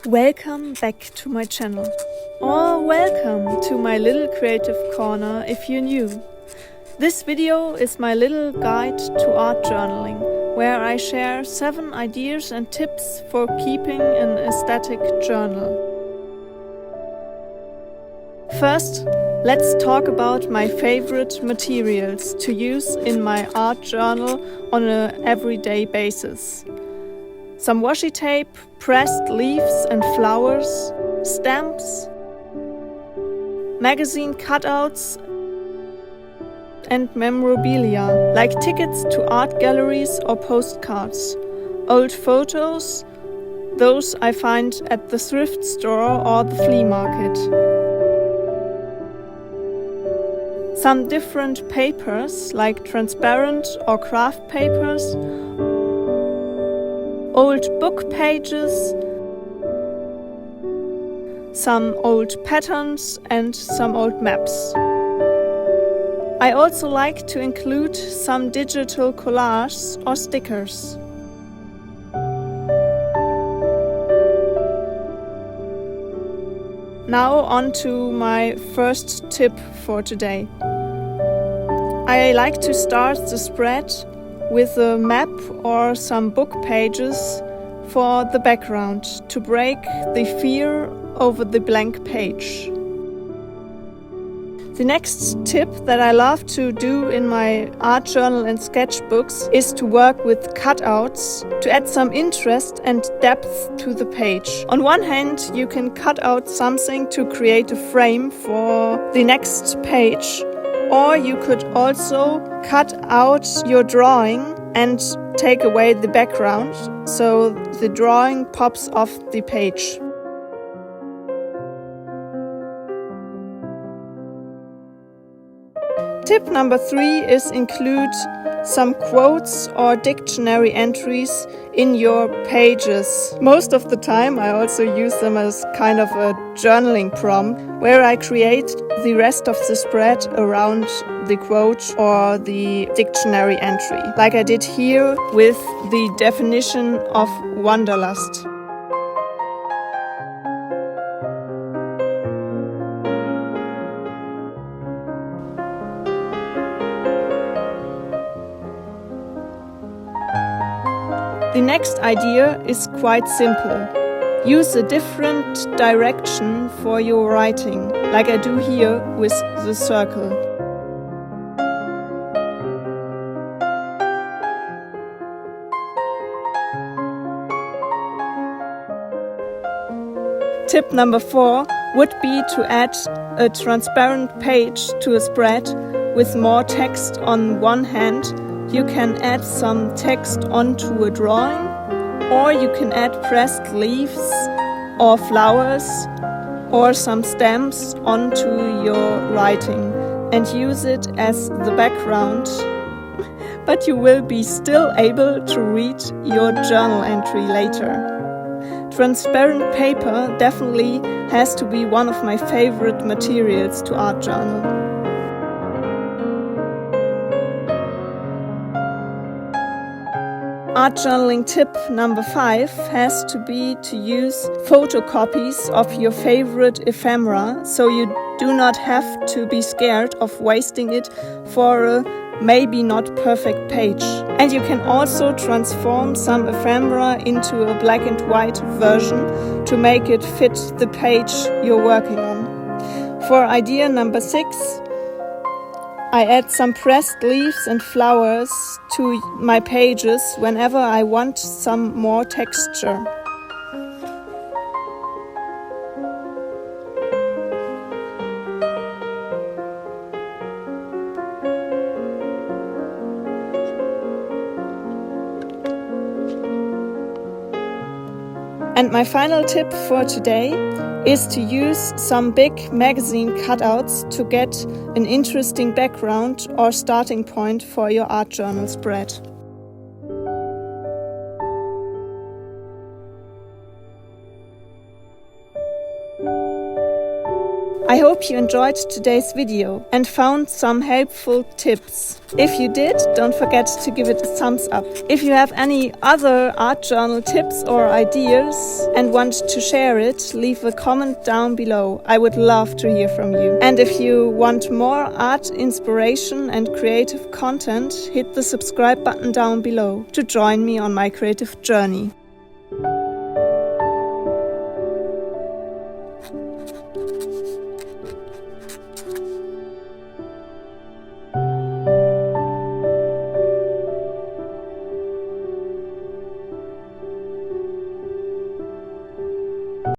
Welcome back to my channel, or welcome to my little creative corner if you're new. This video is my little guide to art journaling, where I share 7 ideas and tips for keeping an aesthetic journal. First, let's talk about my favorite materials to use in my art journal on an everyday basis. Some washi tape, pressed leaves and flowers, stamps, magazine cutouts and memorabilia like tickets to art galleries or postcards, old photos, those I find at the thrift store or the flea market. Some different papers like transparent or craft papers, old book pages, some old patterns and some old maps. I also like to include some digital collages or stickers. Now on to my first tip for today. I like to start the spread with a map or some book pages for the background to break the fear over the blank page. The next tip that I love to do in my art journal and sketchbooks is to work with cutouts to add some interest and depth to the page. On one hand, you can cut out something to create a frame for the next page, or you could also cut out your drawing and take away the background, so the drawing pops off the page. Tip number 3 is include some quotes or dictionary entries in your pages. Most of the time I also use them as kind of a journaling prompt, where I create the rest of the spread around the quote or the dictionary entry, like I did here with the definition of wanderlust. The next idea is quite simple. Use a different direction for your writing, like I do here with the circle. Tip number 4 would be to add a transparent page to a spread with more text on one hand. You can add some text onto a drawing, or you can add pressed leaves or flowers or some stamps onto your writing and use it as the background. But you will be still able to read your journal entry later. Transparent paper definitely has to be one of my favorite materials to art journal. Art journaling tip number 5 has to be to use photocopies of your favorite ephemera, so you do not have to be scared of wasting it for a maybe not perfect page. And you can also transform some ephemera into a black and white version to make it fit the page you're working on. For idea number 6, I add some pressed leaves and flowers to my pages whenever I want some more texture. And my final tip for today is to use some big magazine cutouts to get an interesting background or starting point for your art journal spread. I hope you enjoyed today's video and found some helpful tips. If you did, don't forget to give it a thumbs up. If you have any other art journal tips or ideas and want to share it, leave a comment down below. I would love to hear from you. And if you want more art inspiration and creative content, hit the subscribe button down below to join me on my creative journey.